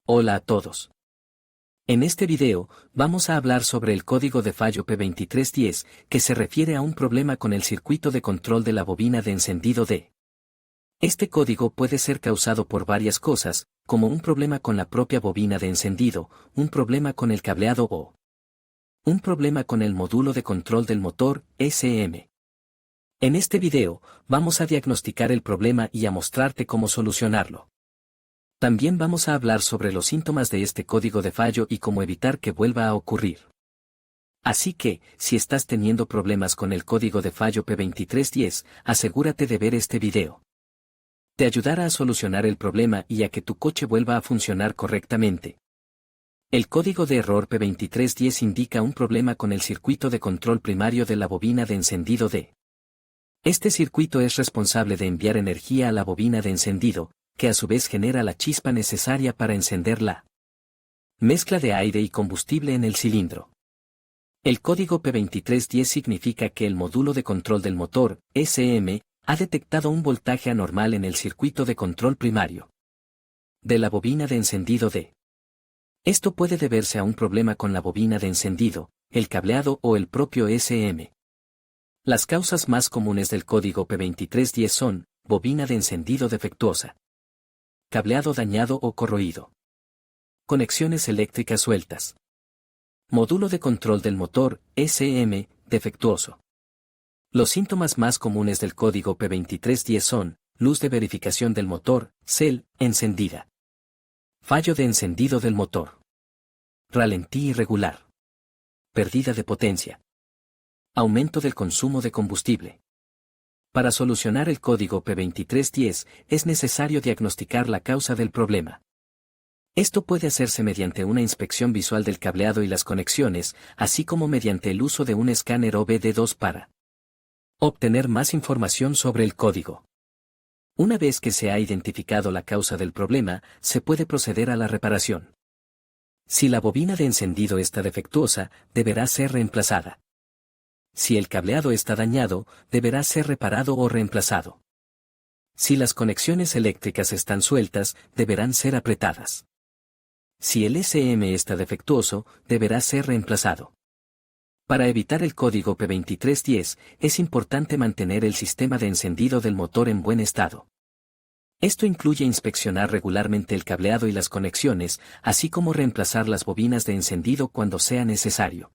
Hola a todos. En este video, vamos a hablar sobre el código de fallo P2310, que se refiere a un problema con el circuito de control de la bobina de encendido D. Este código puede ser causado por varias cosas, como un problema con la propia bobina de encendido, un problema con el cableado o un problema con el módulo de control del motor, SM. En este video, vamos a diagnosticar el problema y a mostrarte cómo solucionarlo. También vamos a hablar sobre los síntomas de este código de fallo y cómo evitar que vuelva a ocurrir. Así que, si estás teniendo problemas con el código de fallo P2310, asegúrate de ver este video. Te ayudará a solucionar el problema y a que tu coche vuelva a funcionar correctamente. El código de error P2310 indica un problema con el circuito de control primario de la bobina de encendido D. Este circuito es responsable de enviar energía a la bobina de encendido, que a su vez genera la chispa necesaria para encender la mezcla de aire y combustible en el cilindro. El código P2310 significa que el módulo de control del motor, SM, ha detectado un voltaje anormal en el circuito de control primario de la bobina de encendido D. Esto puede deberse a un problema con la bobina de encendido, el cableado o el propio SM. Las causas más comunes del código P2310 son bobina de encendido defectuosa, cableado dañado o corroído, conexiones eléctricas sueltas, módulo de control del motor, SM, defectuoso. Los síntomas más comunes del código P2310 son luz de verificación del motor, CEL, encendida, fallo de encendido del motor, ralentí irregular, pérdida de potencia, aumento del consumo de combustible. Para solucionar el código P2310, es necesario diagnosticar la causa del problema. Esto puede hacerse mediante una inspección visual del cableado y las conexiones, así como mediante el uso de un escáner OBD2 para obtener más información sobre el código. Una vez que se ha identificado la causa del problema, se puede proceder a la reparación. Si la bobina de encendido está defectuosa, deberá ser reemplazada. Si el cableado está dañado, deberá ser reparado o reemplazado. Si las conexiones eléctricas están sueltas, deberán ser apretadas. Si el SM está defectuoso, deberá ser reemplazado. Para evitar el código P2310, es importante mantener el sistema de encendido del motor en buen estado. Esto incluye inspeccionar regularmente el cableado y las conexiones, así como reemplazar las bobinas de encendido cuando sea necesario.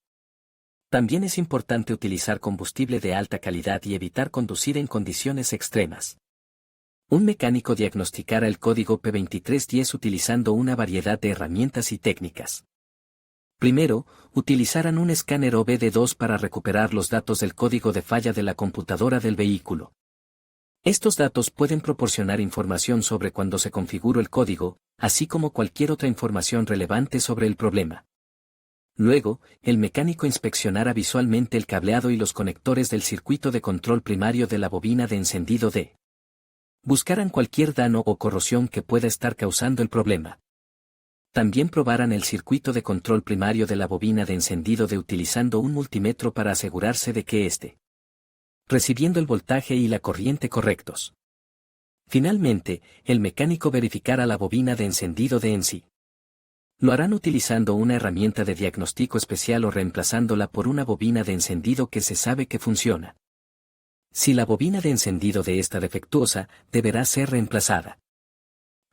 También es importante utilizar combustible de alta calidad y evitar conducir en condiciones extremas. Un mecánico diagnosticará el código P2310 utilizando una variedad de herramientas y técnicas. Primero, utilizarán un escáner OBD2 para recuperar los datos del código de falla de la computadora del vehículo. Estos datos pueden proporcionar información sobre cuándo se configuró el código, así como cualquier otra información relevante sobre el problema. Luego, el mecánico inspeccionará visualmente el cableado y los conectores del circuito de control primario de la bobina de encendido D. Buscarán cualquier daño o corrosión que pueda estar causando el problema. También probarán el circuito de control primario de la bobina de encendido D utilizando un multímetro para asegurarse de que esté recibiendo el voltaje y la corriente correctos. Finalmente, el mecánico verificará la bobina de encendido D en sí. Lo harán utilizando una herramienta de diagnóstico especial o reemplazándola por una bobina de encendido que se sabe que funciona. Si la bobina de encendido de esta defectuosa, deberá ser reemplazada.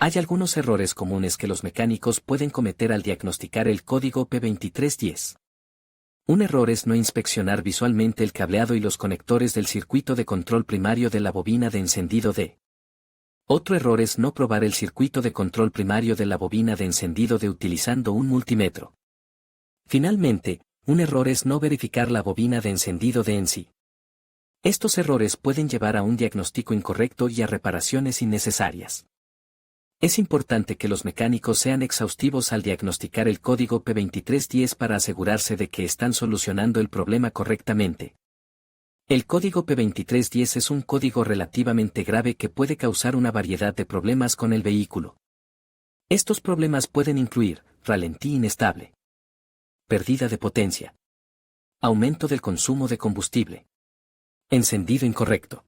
Hay algunos errores comunes que los mecánicos pueden cometer al diagnosticar el código P2310. Un error es no inspeccionar visualmente el cableado y los conectores del circuito de control primario de la bobina de encendido D. Otro error es no probar el circuito de control primario de la bobina de encendido D utilizando un multímetro. Finalmente, un error es no verificar la bobina de encendido D en sí. Estos errores pueden llevar a un diagnóstico incorrecto y a reparaciones innecesarias. Es importante que los mecánicos sean exhaustivos al diagnosticar el código P2310 para asegurarse de que están solucionando el problema correctamente. El código P2310 es un código relativamente grave que puede causar una variedad de problemas con el vehículo. Estos problemas pueden incluir ralentí inestable, pérdida de potencia, aumento del consumo de combustible, encendido incorrecto,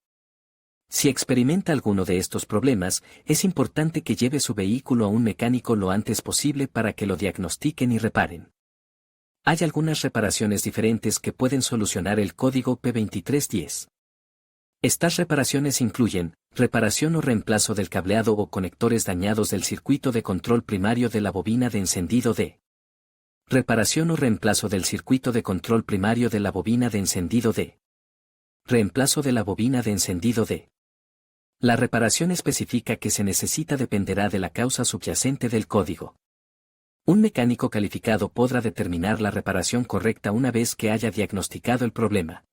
Si experimenta alguno de estos problemas, es importante que lleve su vehículo a un mecánico lo antes posible para que lo diagnostiquen y reparen. Hay algunas reparaciones diferentes que pueden solucionar el código P2310. Estas reparaciones incluyen reparación o reemplazo del cableado o conectores dañados del circuito de control primario de la bobina de encendido de reparación o reemplazo del circuito de control primario de la bobina de encendido de reemplazo de la bobina de encendido de. La reparación específica que se necesita dependerá de la causa subyacente del código. Un mecánico calificado podrá determinar la reparación correcta una vez que haya diagnosticado el problema.